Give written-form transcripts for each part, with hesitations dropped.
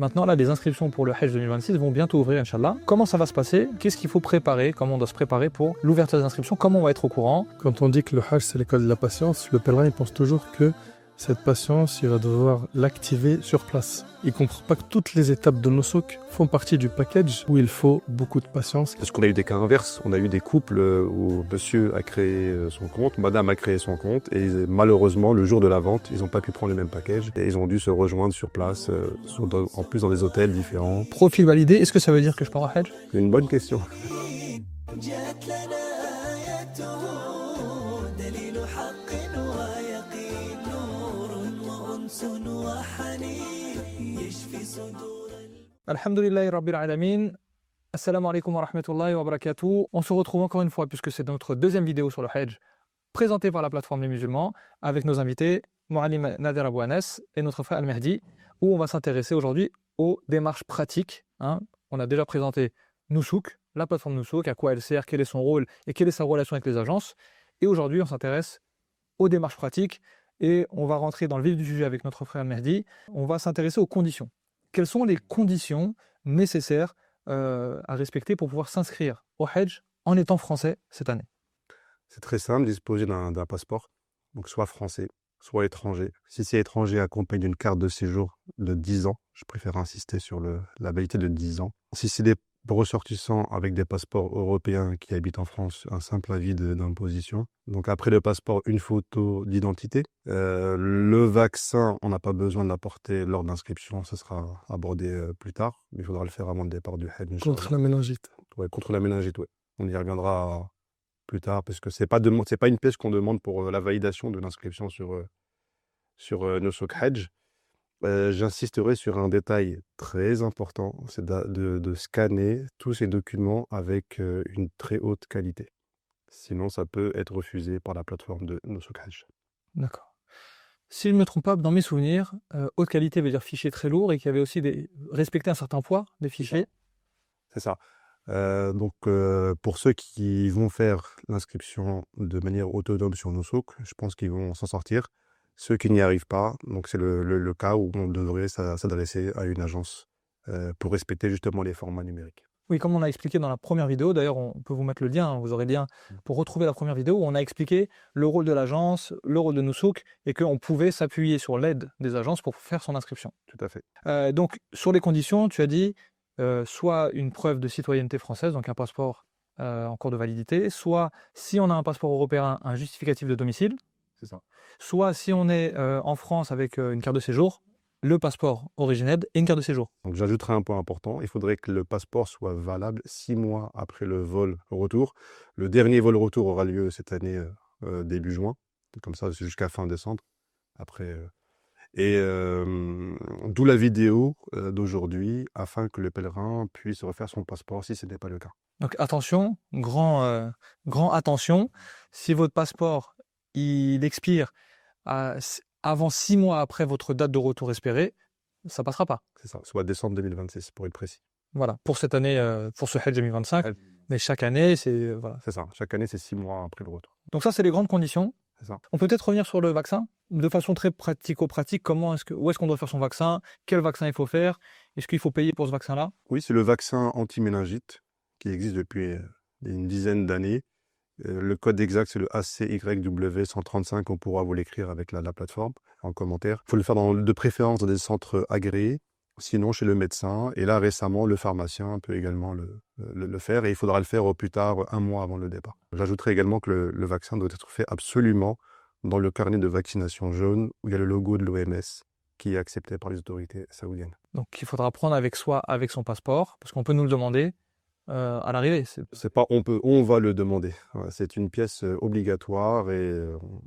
Maintenant, là, les inscriptions pour le Hajj 2026 vont bientôt ouvrir, Inch'Allah. Comment ça va se passer? Qu'est-ce qu'il faut préparer? Comment on doit se préparer pour l'ouverture des inscriptions? Comment on va être au courant? Quand on dit que le Hajj c'est l'école de la patience, le pèlerin il pense toujours que cette patience, il va devoir l'activer sur place. Il ne comprend pas que toutes les étapes de Nusuk font partie du package où il faut beaucoup de patience. Parce qu'on a eu des cas inverses, on a eu des couples où monsieur a créé son compte, madame a créé son compte et malheureusement le jour de la vente, ils n'ont pas pu prendre le même package et ils ont dû se rejoindre sur place, en plus dans des hôtels différents. Profil validé, est-ce que ça veut dire que je pars au Hajj? C'est une bonne question. Alhamdulillahi Rabbil Alamin. Assalamu alaikum wa rahmatullahi wa barakatuh. On se retrouve encore une fois puisque c'est notre deuxième vidéo sur le Hajj présentée par la plateforme Les Musulmans avec nos invités Moualim Nader Abou Anas et notre frère Al-Mehdi où on va s'intéresser aujourd'hui aux démarches pratiques. On a déjà présenté Nusuk, la plateforme Nusuk, à quoi elle sert, quel est son rôle et quelle est sa relation avec les agences. Et aujourd'hui, on s'intéresse aux démarches pratiques et on va rentrer dans le vif du sujet avec notre frère Al-Mehdi. On va s'intéresser aux conditions. Quelles sont les conditions nécessaires à respecter pour pouvoir s'inscrire au Hajj en étant français cette année? C'est très simple, disposer d'un passeport, donc soit français, soit étranger. Si c'est étranger, accompagné d'une carte de séjour de 10 ans, je préfère insister sur la validité de 10 ans. Si c'est des ressortissants avec des passeports européens qui habitent en France, un simple avis d'imposition. Donc après le passeport, une photo d'identité. Le vaccin, on n'a pas besoin de l'apporter lors d'inscription, ça sera abordé plus tard, mais il faudra le faire avant le départ du Hajj. Contre la méningite. Ouais, contre la méningite, ouais. On y reviendra plus tard, parce que c'est pas une pièce qu'on demande pour la validation de l'inscription sur Nusuk Hajj. J'insisterai sur un détail très important, c'est de scanner tous ces documents avec une très haute qualité. Sinon, ça peut être refusé par la plateforme de Nusuk Hajj. D'accord. Si je ne me trompe pas, dans mes souvenirs, haute qualité veut dire fichier très lourd et qu'il y avait aussi respecter un certain poids des fichiers. C'est ça. Donc, pour ceux qui vont faire l'inscription de manière autonome sur Nusuk, je pense qu'ils vont s'en sortir. Ceux qui n'y arrivent pas, donc c'est le cas où on devrait s'adresser à une agence pour respecter justement les formats numériques. Oui, comme on a expliqué dans la première vidéo, d'ailleurs on peut vous mettre le lien, vous aurez le lien pour retrouver la première vidéo où on a expliqué le rôle de l'agence, le rôle de Nusuk et qu'on pouvait s'appuyer sur l'aide des agences pour faire son inscription. Tout à fait. Donc sur les conditions, tu as dit soit une preuve de citoyenneté française, donc un passeport en cours de validité, soit si on a un passeport européen, un justificatif de domicile. C'est ça. Soit si on est en France avec une carte de séjour, le passeport originel et une carte de séjour. Donc j'ajouterai un point important, il faudrait que le passeport soit valable 6 mois après le vol retour. Le dernier vol retour aura lieu cette année début juin, comme ça c'est jusqu'à fin décembre. Après, d'où la vidéo d'aujourd'hui, afin que le pèlerin puisse refaire son passeport si ce n'est pas le cas. Donc attention, grand attention, si votre passeport il expire avant 6 mois après votre date de retour espérée, ça passera pas. C'est ça, soit décembre 2026 pour être précis. Voilà, pour cette année, pour ce Hajj 2025, mais chaque année, c'est voilà. C'est ça, chaque année c'est 6 mois après le retour. Donc ça, c'est les grandes conditions. C'est ça. On peut peut-être revenir sur le vaccin, de façon très pratico-pratique, où est-ce qu'on doit faire son vaccin, quel vaccin il faut faire, est-ce qu'il faut payer pour ce vaccin-là? Oui, c'est le vaccin anti-méningite qui existe depuis une dizaine d'années. Le code exact, c'est le ACYW135. On pourra vous l'écrire avec la plateforme en commentaire. Il faut le faire de préférence dans des centres agréés, sinon chez le médecin. Et là, récemment, le pharmacien peut également le faire. Et il faudra le faire au plus tard 1 mois avant le départ. J'ajouterai également que le vaccin doit être fait absolument dans le carnet de vaccination jaune où il y a le logo de l'OMS qui est accepté par les autorités saoudiennes. Donc il faudra prendre avec soi, avec son passeport, parce qu'on peut nous le demander à l'arrivée. C'est pas on va le demander. C'est une pièce obligatoire et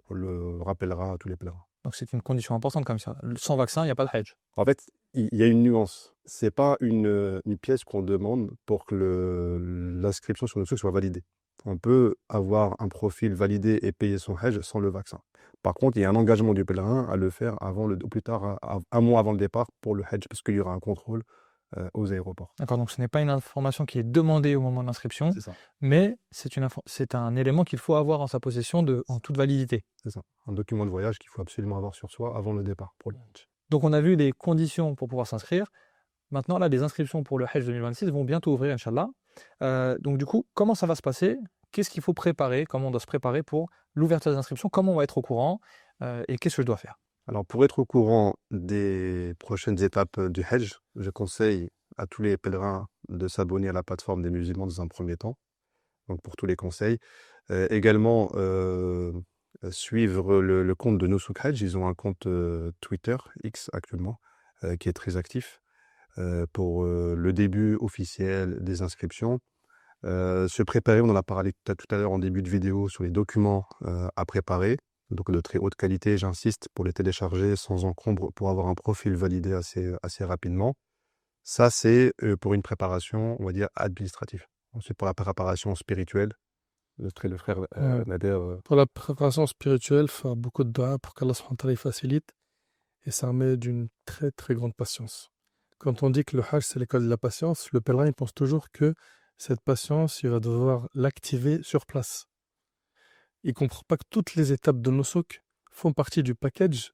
on le rappellera à tous les pèlerins. Donc c'est une condition importante comme ça. Sans vaccin, il n'y a pas de Hajj. En fait, il y a une nuance. C'est pas une pièce qu'on demande pour que l'inscription sur Nusuk soit validée. On peut avoir un profil validé et payer son Hajj sans le vaccin. Par contre, il y a un engagement du pèlerin à le faire au plus tard, 1 mois avant le départ pour le Hajj, parce qu'il y aura un contrôle aux aéroports. D'accord, donc ce n'est pas une information qui est demandée au moment de l'inscription, mais c'est un élément qu'il faut avoir en sa possession en toute validité. C'est ça, un document de voyage qu'il faut absolument avoir sur soi avant le départ pour le Hajj. Donc on a vu les conditions pour pouvoir s'inscrire. Maintenant, là, les inscriptions pour le Hajj 2026 vont bientôt ouvrir, Inch'Allah. Donc, du coup, comment ça va se passer? Qu'est-ce qu'il faut préparer? Comment on doit se préparer pour l'ouverture des inscriptions? Comment on va être au courant? Et qu'est-ce que je dois faire? Alors, pour être au courant des prochaines étapes du Hajj, je conseille à tous les pèlerins de s'abonner à la plateforme des musulmans dans un premier temps. Donc, pour tous les conseils. Également, suivre le compte de Nusuk Hajj. Ils ont un compte Twitter, X actuellement, qui est très actif pour le début officiel des inscriptions. Se préparer, on en a parlé tout à l'heure en début de vidéo sur les documents à préparer, donc de très haute qualité, j'insiste, pour les télécharger sans encombre, pour avoir un profil validé assez rapidement. Ça, c'est pour une préparation, on va dire, administrative. Ensuite, pour la préparation spirituelle, le frère Nader. Pour la préparation spirituelle, faire beaucoup de dua pour qu'Allah subhanahu wa ta'ala facilite et ça remet d'une très très grande patience. Quand on dit que le Hajj c'est l'école de la patience, le pèlerin il pense toujours que cette patience, il va devoir l'activer sur place. Il ne comprend pas que toutes les étapes de Nusuk font partie du package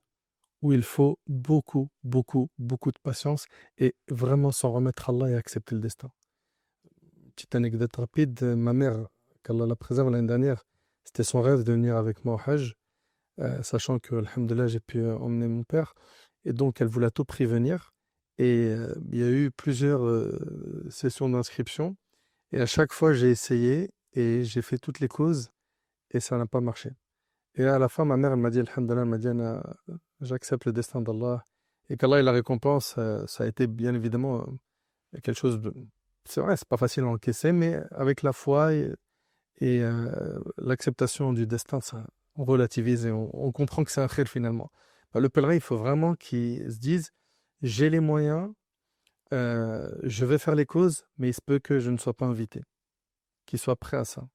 où il faut beaucoup, beaucoup, beaucoup de patience et vraiment s'en remettre à Allah et accepter le destin. Petite anecdote rapide, ma mère, qu'Allah la préserve l'année dernière, c'était son rêve de venir avec moi au Hajj, sachant que, alhamdoulilah, j'ai pu emmener mon père. Et donc, elle voulait à tout prix venir. Et il y a eu plusieurs sessions d'inscription. Et à chaque fois, j'ai essayé et j'ai fait toutes les causes et ça n'a pas marché. Et à la fin, ma mère, elle m'a dit, alhamdoulilah, elle m'a dit, j'accepte le destin d'Allah. Et qu'Allah ait la récompense, ça a été bien évidemment quelque chose de... C'est vrai, c'est pas facile à encaisser, mais avec la foi et l'acceptation du destin, ça, on relativise et on comprend que c'est un khir finalement. Le pèlerin, il faut vraiment qu'il se dise, j'ai les moyens, je vais faire les causes, mais il se peut que je ne sois pas invité. Qu'il soit prêt à ça.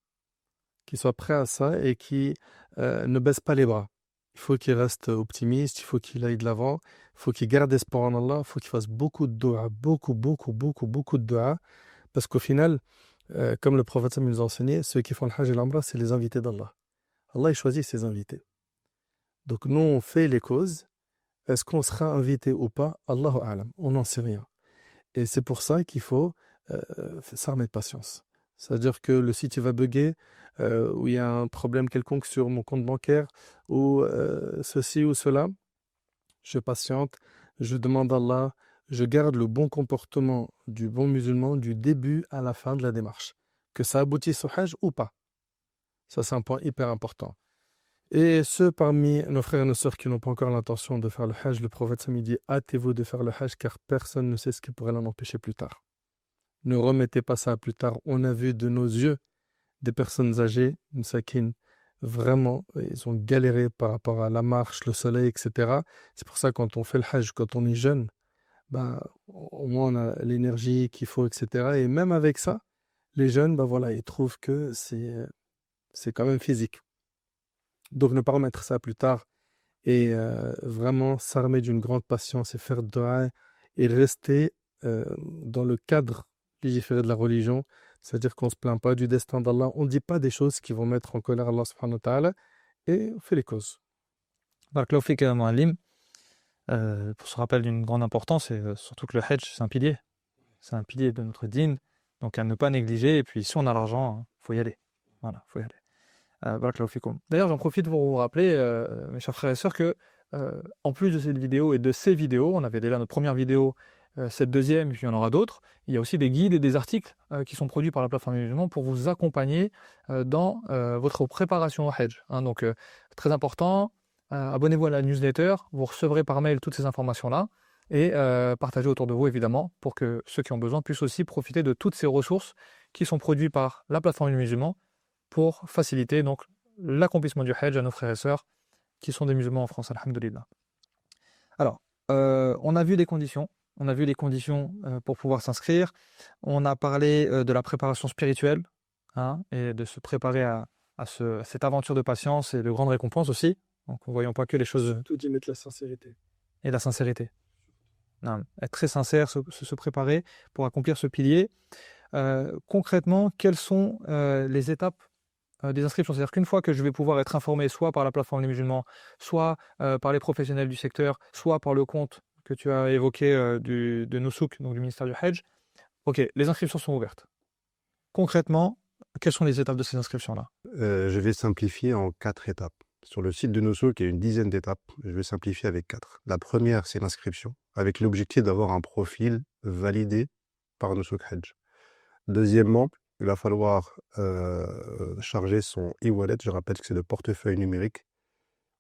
Qu'il soit prêt à ça et qu'il ne baisse pas les bras. Il faut qu'il reste optimiste, il faut qu'il aille de l'avant, il faut qu'il garde espoir en Allah, il faut qu'il fasse beaucoup de dua, beaucoup de dua, parce qu'au final, comme le prophète nous a enseigné, ceux qui font le Hajj et l'Umrah, c'est les invités d'Allah. Allah, il choisit ses invités. Donc nous, on fait les causes. Est-ce qu'on sera invité ou pas? Allahu a'lam, on n'en sait rien. Et c'est pour ça qu'il faut s'armer de patience. C'est-à-dire que le site il va bugger, ou il y a un problème quelconque sur mon compte bancaire, ou ceci ou cela. Je patiente, je demande à Allah, je garde le bon comportement du bon musulman du début à la fin de la démarche. Que ça aboutisse au Hajj ou pas. Ça, c'est un point hyper important. Et ceux parmi nos frères et nos sœurs qui n'ont pas encore l'intention de faire le Hajj, le prophète Sami dit hâtez-vous de faire le Hajj car personne ne sait ce qui pourrait l'en empêcher plus tard. Ne remettez pas ça à plus tard. On a vu de nos yeux des personnes âgées, une sakine, vraiment, ils ont galéré par rapport à la marche, le soleil, etc. C'est pour ça quand on fait le Hajj, quand on est jeune, ben, au moins on a l'énergie qu'il faut, etc. Et même avec ça, les jeunes, ben voilà, ils trouvent que c'est quand même physique. Donc ne pas remettre ça plus tard et vraiment s'armer d'une grande patience et faire dua et rester dans le cadre légiféré de la religion, c'est-à-dire qu'on ne se plaint pas du destin d'Allah, on ne dit pas des choses qui vont mettre en colère Allah subhanahu wa ta'ala et on fait les causes. Barakallahu fik, Mouallim. Pour ce rappel d'une grande importance, et surtout que le Hajj, c'est un pilier. C'est un pilier de notre dîn, donc à ne pas négliger. Et puis si on a l'argent, il faut y aller. Voilà, il faut y aller. Barakallahu fikoum. D'ailleurs, j'en profite pour vous rappeler, mes chers frères et sœurs, que en plus de cette vidéo et de ces vidéos, on avait déjà notre première vidéo, cette deuxième, et puis il y en aura d'autres. Il y a aussi des guides et des articles qui sont produits par la plateforme musulmane pour vous accompagner dans votre préparation au Hajj. Hein. Donc, très important, abonnez-vous à la newsletter, vous recevrez par mail toutes ces informations-là et partagez autour de vous, évidemment, pour que ceux qui ont besoin puissent aussi profiter de toutes ces ressources qui sont produites par la plateforme musulmane pour faciliter donc l'accomplissement du Hajj à nos frères et sœurs qui sont des musulmans en France, alhamdoulilah. Alors, on a vu les conditions. On a vu les conditions pour pouvoir s'inscrire. On a parlé de la préparation spirituelle, hein, et de se préparer à cette aventure de patience et de grandes récompenses aussi. Donc, ne voyons pas que les choses... Tout y mettre la sincérité. Et la sincérité. Non, être très sincère, se préparer pour accomplir ce pilier. Concrètement, quelles sont les étapes des inscriptions? C'est-à-dire qu'une fois que je vais pouvoir être informé soit par la plateforme des musulmans, soit par les professionnels du secteur, soit par le compte que tu as évoqué de Nusouk, donc du ministère du Hajj. Ok, les inscriptions sont ouvertes. Concrètement, quelles sont les étapes de ces inscriptions-là? Je vais simplifier en 4 étapes. Sur le site de Nusouk, il y a une dizaine d'étapes. Je vais simplifier avec 4. La première, c'est l'inscription, avec l'objectif d'avoir un profil validé par Nusouk Hajj. Deuxièmement, il va falloir charger son e-wallet. Je rappelle que c'est le portefeuille numérique.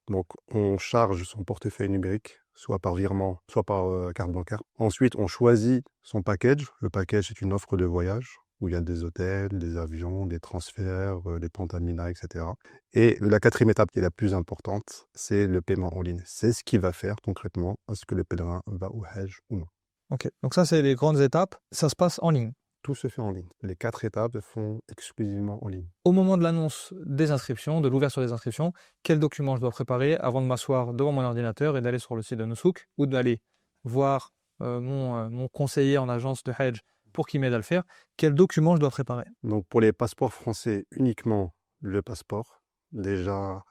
Donc, on charge son portefeuille numérique, soit par virement, soit par carte bancaire. Ensuite, on choisit son package. Le package, c'est une offre de voyage où il y a des hôtels, des avions, des transferts, des Pantamina, etc. Et la quatrième étape, qui est la plus importante, c'est le paiement en ligne. C'est ce qui va faire concrètement est-ce que le pèlerin va au Hajj ou non. Ok, donc ça, c'est les grandes étapes. Ça se passe en ligne. Tout se fait en ligne. Les 4 étapes se font exclusivement en ligne. Au moment de l'annonce des inscriptions, de l'ouverture des inscriptions, quels documents je dois préparer avant de m'asseoir devant mon ordinateur et d'aller sur le site de Nusouk ou d'aller voir mon conseiller en agence de Hajj pour qu'il m'aide à le faire? Quels documents je dois préparer? Donc, pour les passeports français, uniquement le passeport, déjà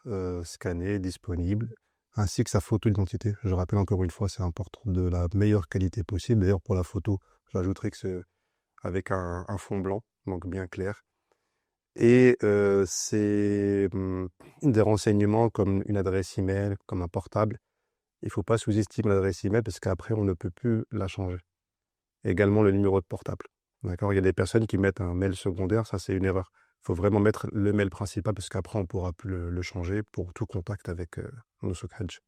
scanné, disponible, ainsi que sa photo d'identité. Je rappelle encore une fois, c'est important, de la meilleure qualité possible. D'ailleurs, pour la photo, j'ajouterai que c'est avec un fond blanc, donc bien clair. Et c'est des renseignements comme une adresse email, comme un portable. Il ne faut pas sous-estimer l'adresse email parce qu'après, on ne peut plus la changer. Également le numéro de portable. D'accord? Il y a des personnes qui mettent un mail secondaire, ça c'est une erreur. Il faut vraiment mettre le mail principal parce qu'après, on ne pourra plus le changer pour tout contact avec Nusouk Hajj.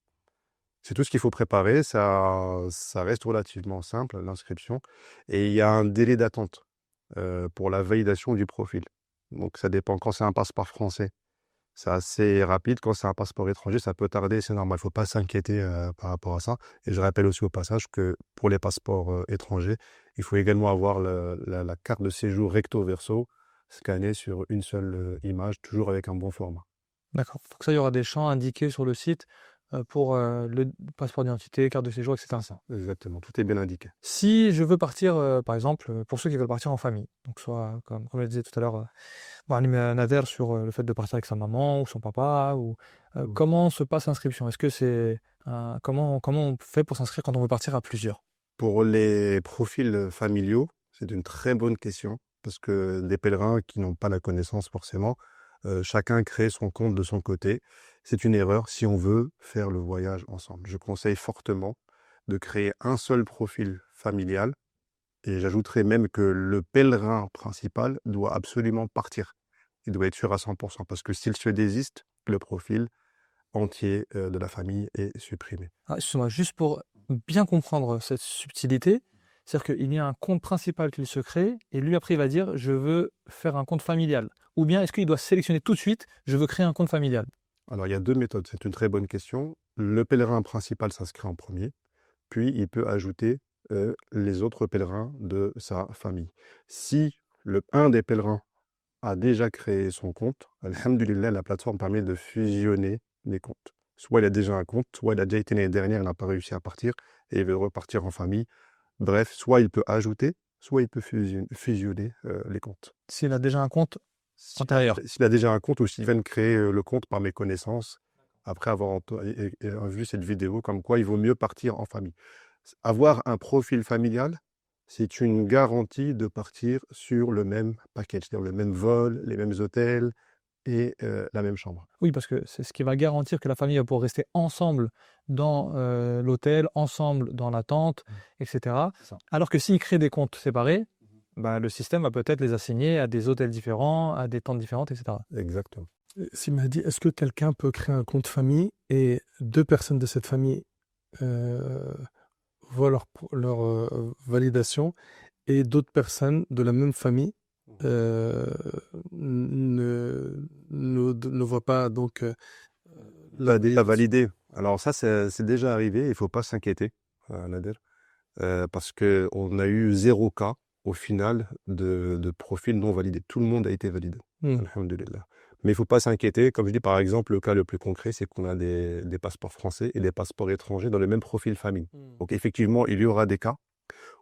C'est tout ce qu'il faut préparer. Ça reste relativement simple, l'inscription. Et il y a un délai d'attente pour la validation du profil. Donc, ça dépend. Quand c'est un passeport français, c'est assez rapide. Quand c'est un passeport étranger, ça peut tarder. C'est normal. Il ne faut pas s'inquiéter par rapport à ça. Et je rappelle aussi au passage que pour les passeports étrangers, il faut également avoir la carte de séjour recto verso scannée sur une seule image, toujours avec un bon format. D'accord. Donc ça, il y aura des champs indiqués sur le site pour le passeport d'identité, carte de séjour, etc. Exactement, tout est bien indiqué. Si je veux partir, par exemple, pour ceux qui veulent partir en famille, donc soit, comme je le disais tout à l'heure, Mouhalim Nader sur le fait de partir avec sa maman ou son papa, ou comment se passe l'inscription? Est-ce que c'est comment on fait pour s'inscrire quand on veut partir à plusieurs? Pour les profils familiaux, c'est une très bonne question parce que des pèlerins qui n'ont pas la connaissance forcément, chacun crée son compte de son côté. C'est une erreur si on veut faire le voyage ensemble. Je conseille fortement de créer un seul profil familial et j'ajouterai même que le pèlerin principal doit absolument partir. Il doit être sûr à 100% parce que s'il se désiste, le profil entier de la famille est supprimé. Ah, excuse-moi, juste pour bien comprendre cette subtilité, c'est-à-dire qu'il y a un compte principal qu'il se crée et lui après il va dire je veux faire un compte familial. Ou bien est-ce qu'il doit sélectionner tout de suite je veux créer un compte familial? Alors il y a 2 méthodes, c'est une très bonne question. Le pèlerin principal s'inscrit en premier, puis il peut ajouter les autres pèlerins de sa famille. Si un des pèlerins a déjà créé son compte, alhamdoulilah, la plateforme permet de fusionner les comptes. Soit il a déjà un compte, soit il a déjà été l'année dernière, il n'a pas réussi à partir et il veut repartir en famille. Bref, soit il peut ajouter, soit il peut fusionner les comptes. S'il a déjà un compte antérieur. S'il a déjà un compte ou s'il vient de créer le compte par méconnaissance, après avoir vu cette vidéo, comme quoi il vaut mieux partir en famille. Avoir un profil familial, c'est une garantie de partir sur le même package, c'est-à-dire le même vol, les mêmes hôtels et la même chambre. Oui, parce que c'est ce qui va garantir que la famille va pouvoir rester ensemble dans l'hôtel, ensemble dans la tente, etc. Alors que s'il crée des comptes séparés, bah, le système va peut-être les assigner à des hôtels différents, à des tentes différentes, etc. Exactement. S'il m'a dit, est-ce que quelqu'un peut créer un compte famille et 2 personnes de cette famille voient leur validation et d'autres personnes de la même famille ne voient pas donc La validé. Alors ça, c'est déjà arrivé, il ne faut pas s'inquiéter, Nader, parce qu'on a eu 0 cas au final de profil non validé. Tout le monde a été validé, alhamdoulilah. Mais il ne faut pas s'inquiéter. Comme je dis, par exemple, le cas le plus concret, c'est qu'on a des passeports français et des passeports étrangers dans le même profil famille. Donc effectivement, il y aura des cas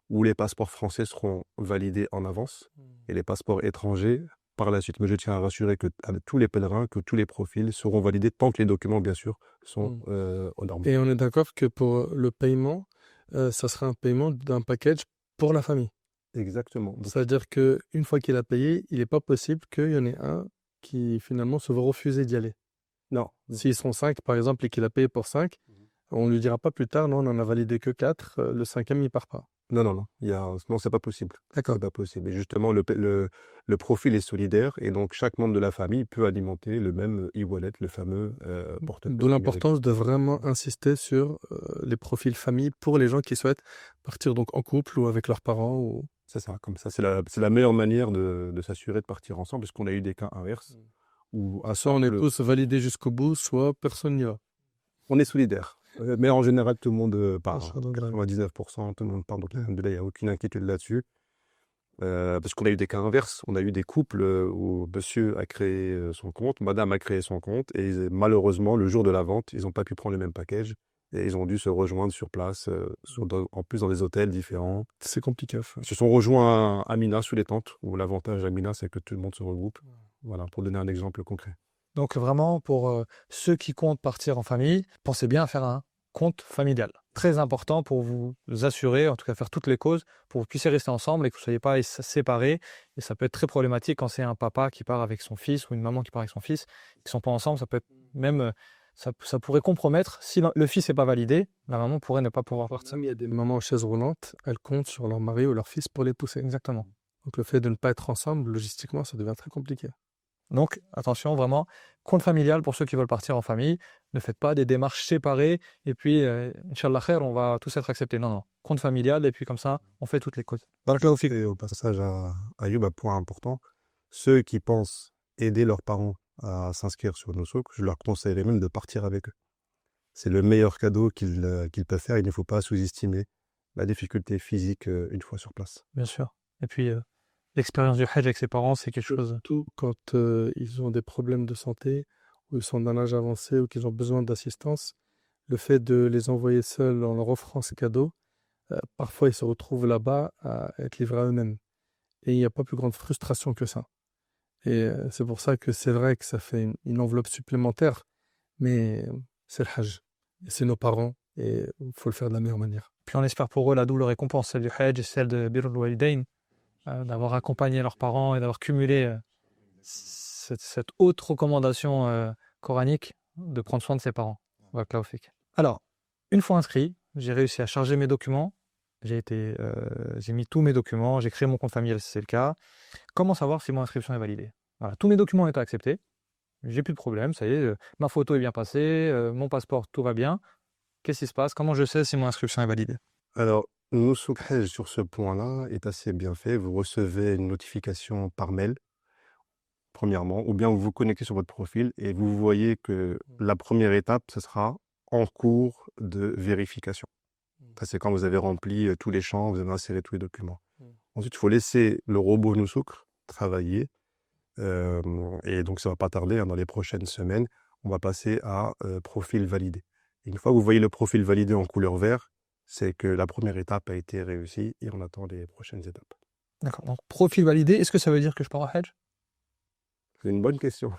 où les passeports français seront validés en avance et les passeports étrangers par la suite. Mais je tiens à rassurer que tous les pèlerins, que tous les profils seront validés tant que les documents, bien sûr, sont aux normes. Et on est d'accord que pour le paiement, ça sera un paiement d'un package pour la famille. Exactement. Donc, C'est-à-dire qu'une fois qu'il a payé, il n'est pas possible qu'il y en ait un qui finalement se va refuser d'y aller. non. S'ils sont 5, par exemple, et qu'il a payé pour 5, on ne lui dira pas plus tard, non, on en a validé que 4, le 5e, il part pas. Non, non, non. Non, c'est pas possible. D'accord. C'est pas possible. Et justement, le profil est solidaire et donc chaque membre de la famille peut alimenter le même e-wallet, le fameux portefeuille D'où numérique. l'importance de vraiment insister sur les profils famille pour les gens qui souhaitent partir donc en couple ou avec leurs parents. Ou... C'est ça, comme ça. C'est la meilleure manière de s'assurer de partir ensemble, parce qu'on a eu des cas inverses où Soit on est tous validés jusqu'au bout, soit personne n'y va. on est solidaire. Mais en général, tout le monde part. Ça, donc, grave. 99%, tout le monde part. Donc là, il n'y a aucune inquiétude là-dessus. Parce qu'on a eu des cas inverses. On a eu des couples où monsieur a créé son compte, madame a créé son compte, et malheureusement, le jour de la vente, ils n'ont pas pu prendre le même package. Et ils ont dû se rejoindre sur place, en plus dans des hôtels différents. C'est compliqué à faire. Ils se sont rejoints à Mina sous les tentes, où l'avantage à Mina, c'est que tout le monde se regroupe. Voilà, pour donner un exemple concret. Donc vraiment, pour ceux qui comptent partir en famille, pensez bien à faire un compte familial. Très important pour vous assurer, en tout cas faire toutes les causes, pour que vous puissiez rester ensemble et que vous ne soyez pas séparés. Et ça peut être très problématique quand c'est un papa qui part avec son fils ou une maman qui part avec son fils, qui ne sont pas ensemble. Ça peut être même, ça pourrait compromettre. Si le fils n'est pas validé, la maman pourrait ne pas pouvoir partir. Il y a des mamans en chaise roulante, elles comptent sur leur mari ou leur fils pour les pousser. Exactement. Donc le fait de ne pas être ensemble, logistiquement, ça devient très compliqué. Donc, attention, vraiment, compte familial pour ceux qui veulent partir en famille. Ne faites pas des démarches séparées et puis, Inch'Allah khair, on va tous être acceptés. Non, non. Compte familial et puis comme ça, on fait toutes les causes. Barakallahu fik. Et au passage, à Ayoub, un point important, ceux qui pensent aider leurs parents à s'inscrire sur Nosok, je leur conseillerais même de partir avec eux. C'est le meilleur cadeau qu'ils peuvent faire. Il ne faut pas sous-estimer la difficulté physique une fois sur place. Bien sûr. Et puis, l'expérience du Hajj avec ses parents, c'est quelque chose. Surtout quand ils ont des problèmes de santé, ou ils sont d'un âge avancé, ou qu'ils ont besoin d'assistance, le fait de les envoyer seuls en leur offrant ce cadeau, parfois ils se retrouvent là-bas à être livrés à eux-mêmes. Et il n'y a pas plus grande frustration que ça. Et c'est pour ça que c'est vrai que ça fait une enveloppe supplémentaire, mais c'est le Hajj. Et c'est nos parents, et il faut le faire de la meilleure manière. Puis on espère pour eux la double récompense, celle du Hajj et celle de Birrul Walidain, d'avoir accompagné leurs parents et d'avoir cumulé cette haute recommandation coranique de prendre soin de ses parents. Barakallahu fik. Alors, une fois inscrit, j'ai réussi à charger mes documents. J'ai mis tous mes documents, j'ai créé mon compte familial si c'est le cas. Comment savoir si mon inscription est validée? Voilà, tous mes documents ont été acceptés. J'ai plus de problème, ça y est, ma photo est bien passée, mon passeport, tout va bien. Qu'est-ce qui se passe? Comment je sais si mon inscription est validée? Alors, Nosok Hajj, sur ce point-là, est assez bien fait. Vous recevez une notification par mail, premièrement, ou bien vous vous connectez sur votre profil et vous voyez que la première étape, ce sera en cours de vérification. Ça, c'est quand vous avez rempli tous les champs, vous avez inséré tous les documents. Ensuite, il faut laisser le robot Nosok travailler. Et donc, ça ne va pas tarder, hein, dans les prochaines semaines, on va passer à profil validé. Et une fois que vous voyez le profil validé en couleur vert, c'est que la première étape a été réussie et on attend les prochaines étapes. D'accord, donc profil validé, est-ce que ça veut dire que je pars au Hajj? C'est une bonne question.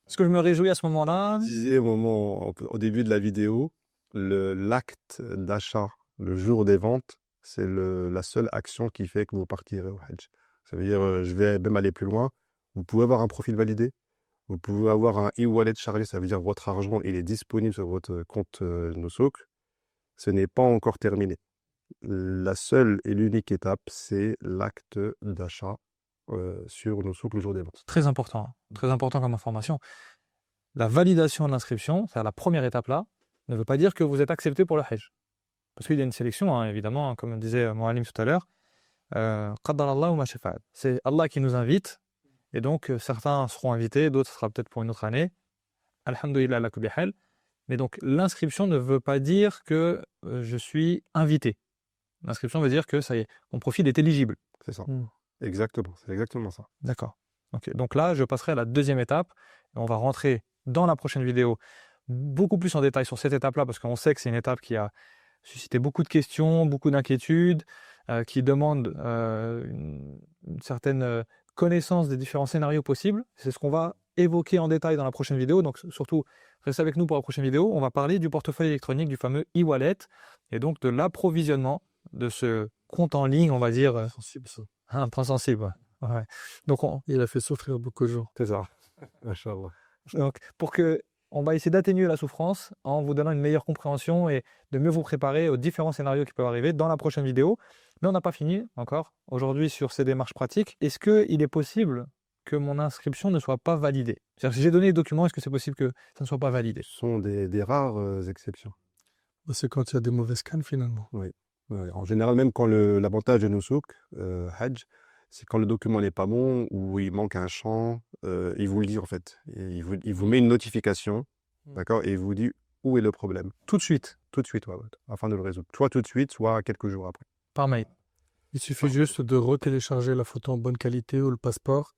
Est-ce que je me réjouis à ce moment-là? Je disais au début de la vidéo, l'acte d'achat, le jour des ventes, c'est la seule action qui fait que vous partirez au Hajj. Ça veut dire, je vais même aller plus loin, vous pouvez avoir un profil validé, vous pouvez avoir un e-wallet chargé, ça veut dire votre argent, il est disponible sur votre compte Nosok. Ce n'est pas encore terminé. La seule et l'unique étape, c'est l'acte d'achat sur Nosok le jour des ventes. Très important comme information. La validation de l'inscription, c'est-à-dire la première étape là, ne veut pas dire que vous êtes accepté pour le Hajj. Parce qu'il y a une sélection, hein, évidemment, hein, comme disait Moualim tout à l'heure. Qaddarallahu ma shafa'at. C'est Allah qui nous invite, et donc certains seront invités, d'autres ce sera peut-être pour une autre année. Alhamdulillah ala kulli hal. Mais donc l'inscription ne veut pas dire que je suis invité. L'inscription veut dire que ça y est, mon profil est éligible. C'est ça. Exactement, c'est exactement ça. D'accord. Okay. Donc là, je passerai à la deuxième étape. Et on va rentrer dans la prochaine vidéo beaucoup plus en détail sur cette étape-là, parce qu'on sait que c'est une étape qui a suscité beaucoup de questions, beaucoup d'inquiétudes, qui demande une certaine connaissance des différents scénarios possibles. C'est ce qu'on va évoquer en détail dans la prochaine vidéo. Donc surtout, restez avec nous pour la prochaine vidéo. On va parler du portefeuille électronique, du fameux e-wallet, et donc de l'approvisionnement de ce compte en ligne, on va dire, Sensible, ça. un point sensible. Ouais. Donc, Il a fait souffrir beaucoup de gens. C'est ça. Inch'Allah. on va essayer d'atténuer la souffrance en vous donnant une meilleure compréhension et de mieux vous préparer aux différents scénarios qui peuvent arriver dans la prochaine vidéo. Mais on n'a pas fini encore aujourd'hui sur ces démarches pratiques. Est-ce qu'il est possible que mon inscription ne soit pas validée? C'est-à-dire, si j'ai donné les documents, est-ce que c'est possible que ça ne soit pas validé? Ce sont des rares exceptions. C'est quand il y a des mauvais scans finalement. Ouais, en général, même quand l'avantage de Nusuk, Hajj, c'est quand le document n'est pas bon ou il manque un champ, il vous le dit en fait. Et il vous met une notification, d'accord, et il vous dit où est le problème. Tout de suite, Tout de suite, ouais, afin de le résoudre. Soit tout de suite, soit quelques jours après. par mail. Il suffit juste de retélécharger la photo en bonne qualité ou le passeport.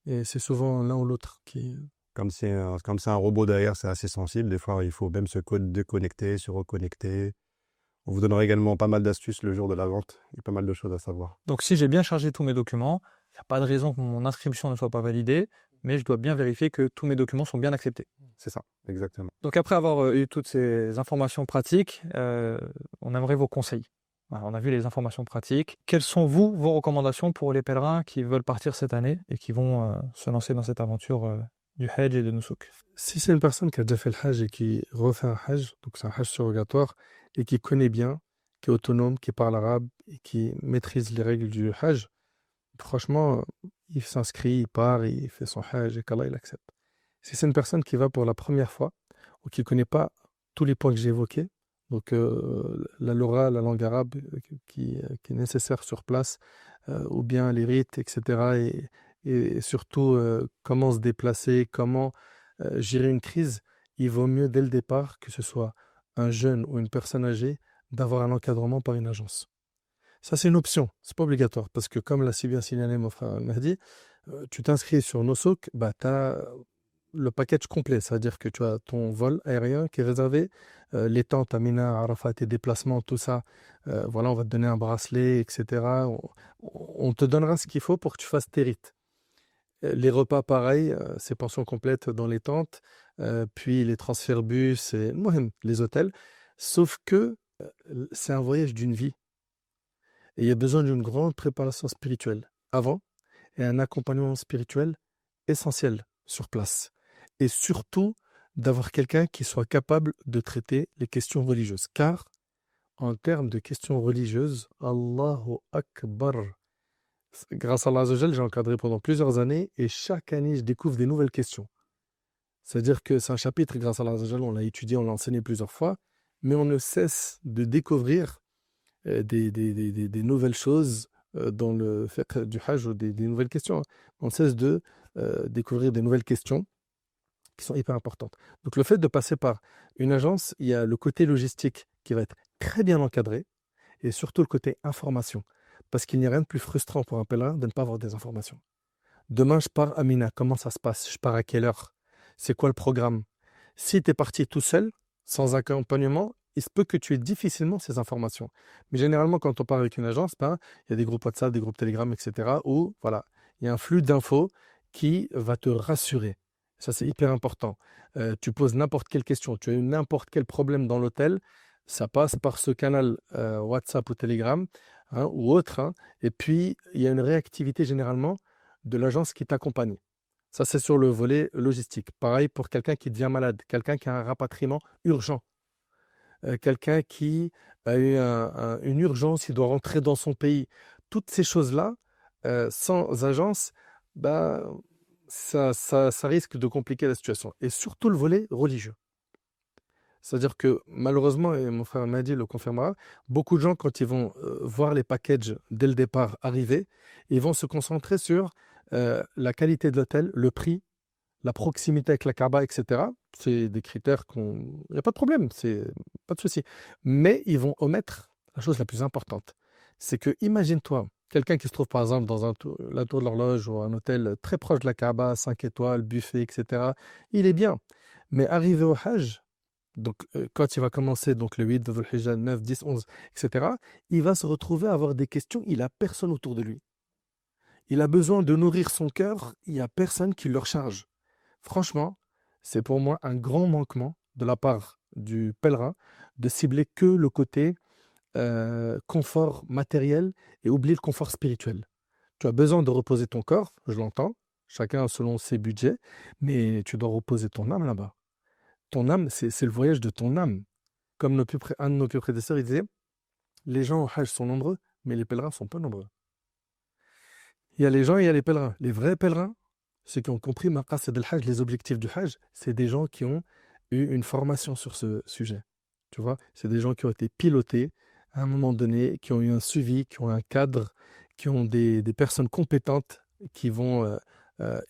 Et c'est souvent l'un ou l'autre qui... Comme c'est un robot derrière, c'est assez sensible. Des fois, il faut même se déconnecter, se reconnecter. On vous donnera également pas mal d'astuces le jour de la vente. Il y a pas mal de choses à savoir. Donc, si j'ai bien chargé tous mes documents, il n'y a pas de raison que mon inscription ne soit pas validée, mais je dois bien vérifier que tous mes documents sont bien acceptés. C'est ça, exactement. Donc, après avoir eu toutes ces informations pratiques, on aimerait vos conseils. Voilà, on a vu les informations pratiques. Quelles sont, vos recommandations pour les pèlerins qui veulent partir cette année et qui vont se lancer dans cette aventure du Hajj et de Nusuk? Si c'est une personne qui a déjà fait le Hajj et qui refait un Hajj, donc c'est un Hajj surrogatoire, et qui connaît bien, qui est autonome, qui parle arabe et qui maîtrise les règles du Hajj, franchement, il s'inscrit, il part, il fait son Hajj et qu'Allah il accepte. Si c'est une personne qui va pour la première fois ou qui ne connaît pas tous les points que j'ai évoqués, donc la lora, la langue arabe qui est nécessaire sur place, ou bien les rites, etc. Et surtout comment se déplacer, comment gérer une crise, il vaut mieux dès le départ, que ce soit un jeune ou une personne âgée, d'avoir un encadrement par une agence. Ça, c'est une option, c'est pas obligatoire, parce que comme l'a si bien signalé mon frère Mahdi, tu t'inscris sur Nusuk, bah, tu as le package complet, c'est-à-dire que tu as ton vol aérien qui est réservé, les tentes à Mina, Arafat, tes déplacements, tout ça. Voilà, on va te donner un bracelet, etc. On te donnera ce qu'il faut pour que tu fasses tes rites. Les repas, pareil, c'est pension complète dans les tentes, puis les transferts bus, et les hôtels. Sauf que c'est un voyage d'une vie. Et il y a besoin d'une grande préparation spirituelle avant et un accompagnement spirituel essentiel sur place. Et surtout, d'avoir quelqu'un qui soit capable de traiter les questions religieuses. Car, en termes de questions religieuses, Allahu Akbar. Grâce à Allah Azzawajal, j'ai encadré pendant plusieurs années et chaque année, je découvre des nouvelles questions. C'est-à-dire que c'est un chapitre, grâce à Allah Azzawajal, on l'a étudié, on l'a enseigné plusieurs fois, mais on ne cesse de découvrir des nouvelles choses dans le fiqh du Hajj ou des nouvelles questions. On ne cesse de découvrir des nouvelles questions qui sont hyper importantes. Donc le fait de passer par une agence, il y a le côté logistique qui va être très bien encadré et surtout le côté information. Parce qu'il n'y a rien de plus frustrant pour un pèlerin de ne pas avoir des informations. Demain, je pars à Mina, comment ça se passe? Je pars à quelle heure? C'est quoi le programme? Si tu es parti tout seul, sans accompagnement, il se peut que tu aies difficilement ces informations. Mais généralement, quand on part avec une agence, il y a des groupes WhatsApp, des groupes Telegram, etc. où voilà, il y a un flux d'infos qui va te rassurer. Ça, c'est hyper important. Tu poses n'importe quelle question, tu as eu n'importe quel problème dans l'hôtel, ça passe par ce canal WhatsApp ou Telegram ou autre. Et puis, il y a une réactivité généralement de l'agence qui t'accompagne. Ça, c'est sur le volet logistique. Pareil pour quelqu'un qui devient malade, quelqu'un qui a un rapatriement urgent, quelqu'un qui a eu une urgence, il doit rentrer dans son pays. Toutes ces choses-là, sans agence, ça risque de compliquer la situation. Et surtout le volet religieux. C'est-à-dire que malheureusement, et mon frère Mahdi le confirmera, beaucoup de gens, quand ils vont voir les packages dès le départ arriver, ils vont se concentrer sur la qualité de l'hôtel, le prix, la proximité avec la Kaaba, etc. C'est des critères il n'y a pas de problème, c'est pas de souci. Mais ils vont omettre la chose la plus importante. C'est que, imagine-toi, quelqu'un qui se trouve par exemple dans la tour de l'horloge ou un hôtel très proche de la Kaaba, 5 étoiles, buffet, etc. Il est bien. Mais arrivé au Hajj, donc quand il va commencer donc le 8 de Dhul Hijjah, 9, 10, 11, etc., il va se retrouver à avoir des questions, il n'a personne autour de lui. Il a besoin de nourrir son cœur, il n'y a personne qui le recharge. Franchement, c'est pour moi un grand manquement de la part du pèlerin de cibler que le côté confort matériel et oublier le confort spirituel. Tu as besoin de reposer ton corps, je l'entends, chacun selon ses budgets, mais tu dois reposer ton âme là-bas. Ton âme, c'est le voyage de ton âme. Comme un de nos plus prédécesseurs, il disait, les gens au Hajj sont nombreux, mais les pèlerins sont peu nombreux. Il y a les gens et il y a les pèlerins. Les vrais pèlerins, ceux qui ont compris maqasid al-Hajj, les objectifs du Hajj, c'est des gens qui ont eu une formation sur ce sujet. Tu vois, c'est des gens qui ont été pilotés à un moment donné, qui ont eu un suivi, qui ont un cadre, qui ont des personnes compétentes qui vont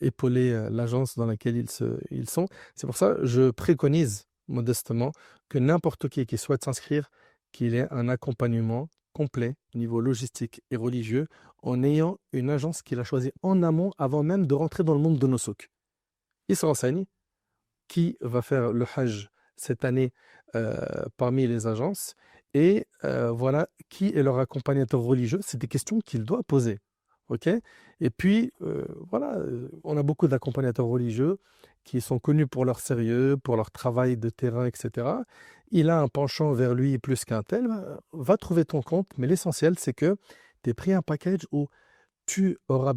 épauler l'agence dans laquelle ils sont. C'est pour ça que je préconise modestement que n'importe qui souhaite s'inscrire, qu'il ait un accompagnement complet au niveau logistique et religieux en ayant une agence qu'il a choisie en amont avant même de rentrer dans le monde de nos souks. Il se renseigne qui va faire le Hajj cette année parmi les agences et voilà qui est leur accompagnateur religieux. C'est des questions qu'il doit poser. Okay, et puis, voilà, on a beaucoup d'accompagnateurs religieux qui sont connus pour leur sérieux, pour leur travail de terrain, etc. Il a un penchant vers lui plus qu'un tel, va trouver ton compte, mais l'essentiel, c'est que tu aies pris un package où tu auras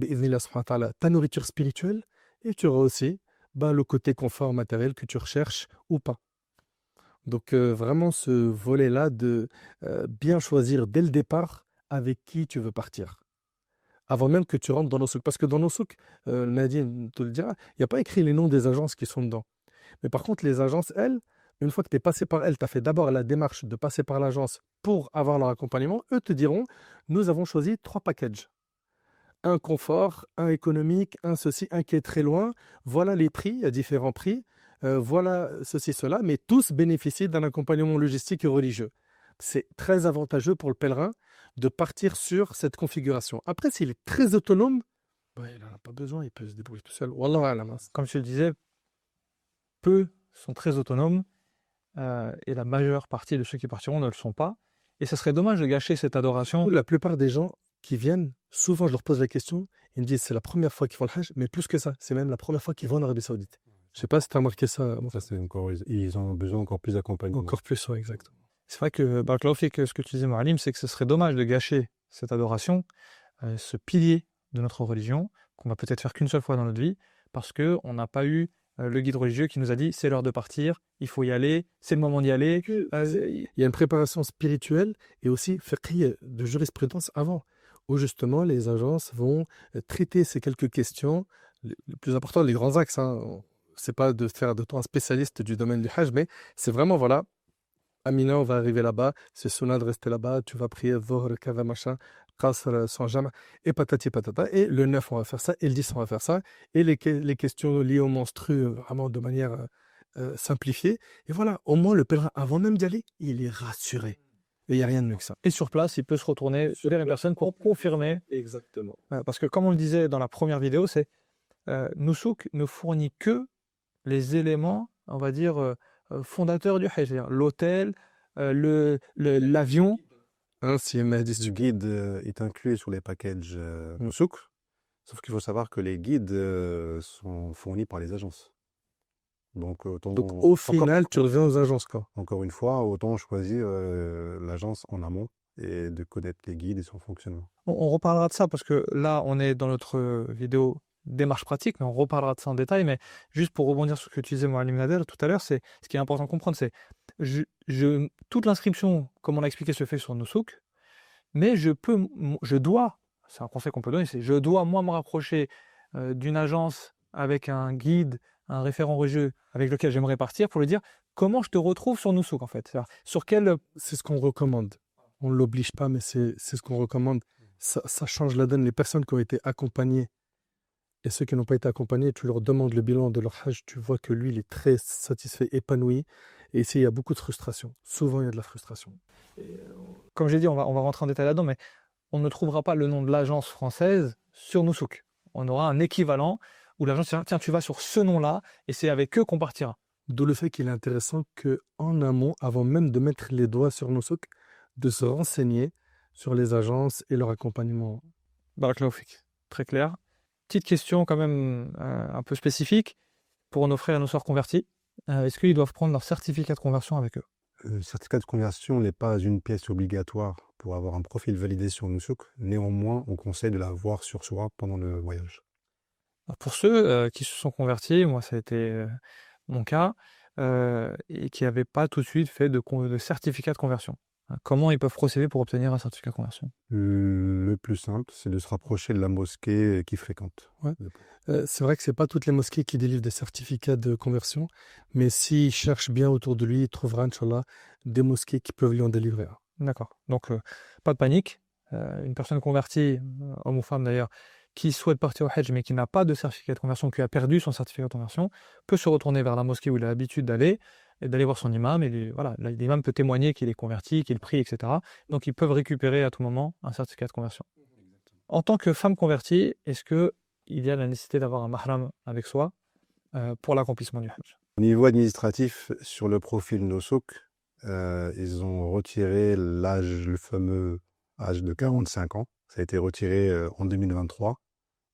ta nourriture spirituelle et tu auras aussi le côté confort matériel que tu recherches ou pas. Donc, vraiment, ce volet-là de bien choisir dès le départ avec qui tu veux partir. Avant même que tu rentres dans nos souks. Parce que dans nos souks, Nadine te le dira, il n'y a pas écrit les noms des agences qui sont dedans. Mais par contre, les agences, elles, une fois que tu es passé par elles, tu as fait d'abord la démarche de passer par l'agence pour avoir leur accompagnement, eux te diront, nous avons choisi 3 packages. Un confort, un économique, un ceci, un qui est très loin. Voilà les prix, il y a différents prix. Voilà ceci, cela, mais tous bénéficient d'un accompagnement logistique et religieux. C'est très avantageux pour le pèlerin de partir sur cette configuration. Après, s'il est très autonome, il n'en a pas besoin, il peut se débrouiller tout seul. Wallah a'lam. Comme je le disais, peu sont très autonomes et la majeure partie de ceux qui partiront ne le sont pas. Et ce serait dommage de gâcher cette adoration. La plupart des gens qui viennent, souvent je leur pose la question, ils me disent c'est la première fois qu'ils font le Hajj, mais plus que ça, c'est même la première fois qu'ils vont en Arabie Saoudite. Je ne sais pas si tu as remarqué ça. Ça, c'est encore, ils ont besoin encore plus d'accompagnement. Encore plus, ouais, exactement. C'est vrai que ce que tu disais, Moualim, c'est que ce serait dommage de gâcher cette adoration, ce pilier de notre religion, qu'on va peut-être faire qu'une seule fois dans notre vie, parce qu'on n'a pas eu le guide religieux qui nous a dit c'est l'heure de partir, il faut y aller, c'est le moment d'y aller. Il y a une préparation spirituelle et aussi fiqhi de jurisprudence avant, où justement les agences vont traiter ces quelques questions. Le plus important, les grands axes, c'est pas de faire de toi un spécialiste du domaine du Hajj, mais c'est vraiment, voilà, Amina, on va arriver là-bas, c'est sunnah de rester là-bas, tu vas prier Dhuhr, Kava, machin, Qasr, sans jama, et patati patata. Et le 9, on va faire ça, et le 10, on va faire ça. Et les questions liées au menstru, vraiment de manière simplifiée. Et voilà, au moins le pèlerin, avant même d'y aller, il est rassuré. Et il n'y a rien de mieux que ça. Et sur place, il peut se retourner vers une personne pour confirmer. Exactement. Parce que comme on le disait dans la première vidéo, c'est Nusuk ne fournit que les éléments, on va dire, fondateurs du Hajj, c'est-à-dire l'hôtel, l'avion. Si Mahdis du guide est inclus sur les packages souk, sauf qu'il faut savoir que les guides sont fournis par les agences. Donc au final, tu reviens aux agences, quoi. Encore une fois, autant choisir l'agence en amont et de connaître les guides et son fonctionnement. On reparlera de ça parce que là, on est dans notre vidéo démarche pratique, mais on reparlera de ça en détail. Mais juste pour rebondir sur ce que tu disais, Moualim Nader, tout à l'heure, c'est ce qui est important de comprendre, c'est toute l'inscription, comme on l'a expliqué, se fait sur Nusuk, mais je dois, c'est un conseil qu'on peut donner, c'est je dois moi me rapprocher d'une agence avec un guide, un référent religieux avec lequel j'aimerais partir pour lui dire comment je te retrouve sur Nusuk en fait. Sur quel... C'est ce qu'on recommande. On ne l'oblige pas, mais c'est ce qu'on recommande. Ça change la donne. Les personnes qui ont été accompagnées et ceux qui n'ont pas été accompagnés, tu leur demandes le bilan de leur Hajj, tu vois que lui, il est très satisfait, épanoui. Et ici, il y a beaucoup de frustration. Souvent, il y a de la frustration. Comme j'ai dit, on va rentrer en détail là-dedans, mais on ne trouvera pas le nom de l'agence française sur Nusuk. On aura un équivalent où l'agence dira, tiens, tu vas sur ce nom-là, et c'est avec eux qu'on partira. D'où le fait qu'il est intéressant qu'en amont, avant même de mettre les doigts sur Nusuk, de se renseigner sur les agences et leur accompagnement. Barakallahu fik. Très clair. Petite question quand même un peu spécifique. pour nos frères et nos sœurs convertis, est-ce qu'ils doivent prendre leur certificat de conversion avec eux? Le certificat de conversion n'est pas une pièce obligatoire pour avoir un profil validé sur Nusouk. Néanmoins, on conseille de l'avoir sur soi pendant le voyage. Alors, pour ceux qui se sont convertis, moi ça a été mon cas, et qui n'avaient pas tout de suite fait de certificat de conversion. Comment ils peuvent procéder pour obtenir un certificat de conversion? Le plus simple, c'est de se rapprocher de la mosquée qu'ils fréquentent. Ouais. C'est vrai que c'est pas toutes les mosquées qui délivrent des certificats de conversion, mais s'il cherche bien autour de lui, il trouvera, Inch'Allah, des mosquées qui peuvent lui en délivrer un. D'accord. Donc, pas de panique. Une personne convertie, homme ou femme d'ailleurs, qui souhaite partir au Hajj mais qui n'a pas de certificat de conversion, qui a perdu son certificat de conversion, peut se retourner vers la mosquée où il a l'habitude d'aller, et d'aller voir son imam. Et voilà, l'imam peut témoigner qu'il est converti, qu'il prie, etc. Donc, ils peuvent récupérer à tout moment un certificat de conversion. En tant que femme convertie, est-ce qu'il y a la nécessité d'avoir un mahram avec soi pour l'accomplissement du Hajj? Au niveau administratif, sur le profil Nusouk, ils ont retiré l'âge, le fameux âge de 45 ans. Ça a été retiré en 2023.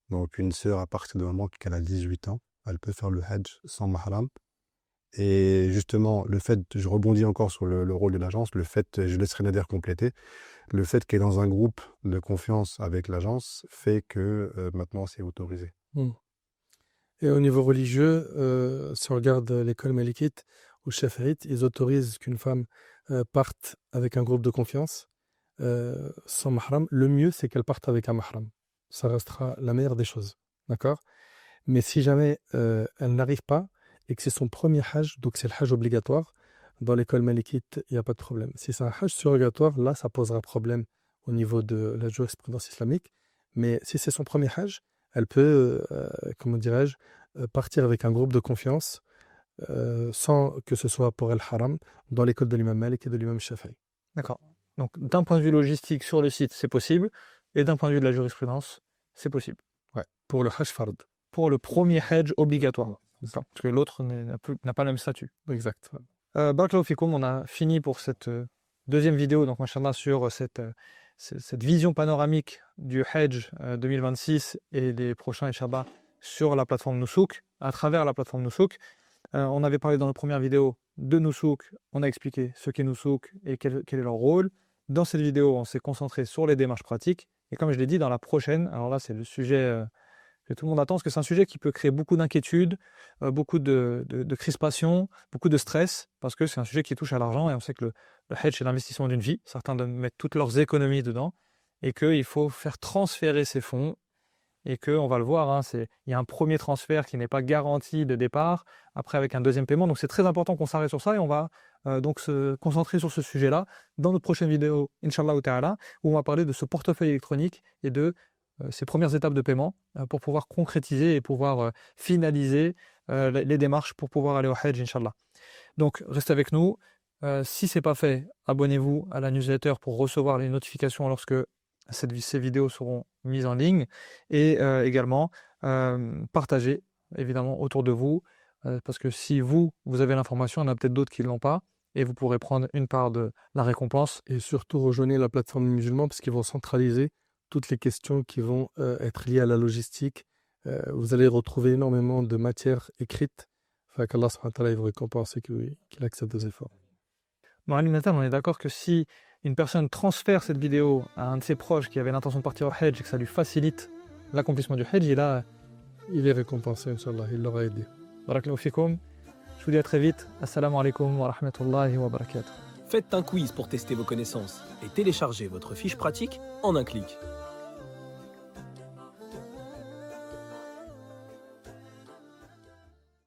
Donc une sœur, à partir du moment qu'elle a 18 ans, elle peut faire le Hajj sans mahram. Et justement, le fait, je rebondis encore sur le rôle de l'agence, le fait, je laisserai Nader compléter, le fait qu'elle est dans un groupe de confiance avec l'agence fait que maintenant c'est autorisé. Et au niveau religieux, si on regarde l'école malikite ou shafi'ite, ils autorisent qu'une femme parte avec un groupe de confiance sans mahram. Le mieux, c'est qu'elle parte avec un mahram. Ça restera la meilleure des choses. D'accord? Mais si jamais elle n'arrive pas et que c'est son premier hajj, donc c'est le hajj obligatoire, dans l'école malikite, il n'y a pas de problème. Si c'est un hajj surrogatoire, là, ça posera problème au niveau de la jurisprudence islamique. Mais si c'est son premier hajj, elle peut, comment dirais-je, partir avec un groupe de confiance sans que ce soit pour El Haram dans l'école de l'imam Malik et de l'imam Shafi'i. D'accord. Donc, d'un point de vue logistique sur le site, c'est possible. Et d'un point de vue de la jurisprudence, c'est possible. Ouais. Pour le hajj fard. Pour le premier hajj obligatoire. Parce que l'autre n'a pas le même statut. Exact. Barakallahu fikoum, on a fini pour cette deuxième vidéo, donc machallah, sur cette vision panoramique du Hajj 2026 et les prochains Inch'Allah sur la plateforme Nusouk, à travers la plateforme Nusouk. On avait parlé dans la première vidéo de Nusouk, on a expliqué ce qu'est Nusouk et quel est leur rôle. Dans cette vidéo, on s'est concentré sur les démarches pratiques. Et comme je l'ai dit, dans la prochaine, alors là, c'est le sujet que tout le monde attend, parce que c'est un sujet qui peut créer beaucoup d'inquiétudes, beaucoup de crispation, beaucoup de stress, parce que c'est un sujet qui touche à l'argent, et on sait que le Hajj, c'est l'investissement d'une vie. Certains mettent toutes leurs économies dedans, et qu'il faut faire transférer ces fonds, et qu'on va le voir, hein, il y a un premier transfert qui n'est pas garanti de départ, après avec un deuxième paiement. Donc c'est très important qu'on s'arrête sur ça, et on va donc se concentrer sur ce sujet-là dans notre prochaine vidéo, Inch'Allah ta'ala, où on va parler de ce portefeuille électronique et de ces premières étapes de paiement pour pouvoir concrétiser et pouvoir finaliser les démarches pour pouvoir aller au Hajj, Inch'Allah. Donc restez avec nous. Si ce n'est pas fait, abonnez-vous à la newsletter pour recevoir les notifications lorsque ces vidéos seront mises en ligne. Et également, partagez évidemment autour de vous, parce que si vous avez l'information, il y en a peut-être d'autres qui ne l'ont pas, et vous pourrez prendre une part de la récompense. Et surtout, rejoignez la plateforme des musulmans, parce qu'ils vont centraliser toutes les questions qui vont être liées à la logistique. Vous allez retrouver énormément de matières écrites. Enfin, qu'Allah subhanahu wa ta'ala vous récompense et qu'il accepte vos efforts. Mouallim Nader, on est d'accord que si une personne transfère cette vidéo à un de ses proches qui avait l'intention de partir au Hajj et que ça lui facilite l'accomplissement du Hajj, il est récompensé, Inch'Allah, il l'aura aidé. Barakallahu fikoum. Je vous dis à très vite. Assalamu alaikum wa rahmatullahi wa barakatuh. Faites un quiz pour tester vos connaissances et téléchargez votre fiche pratique en un clic.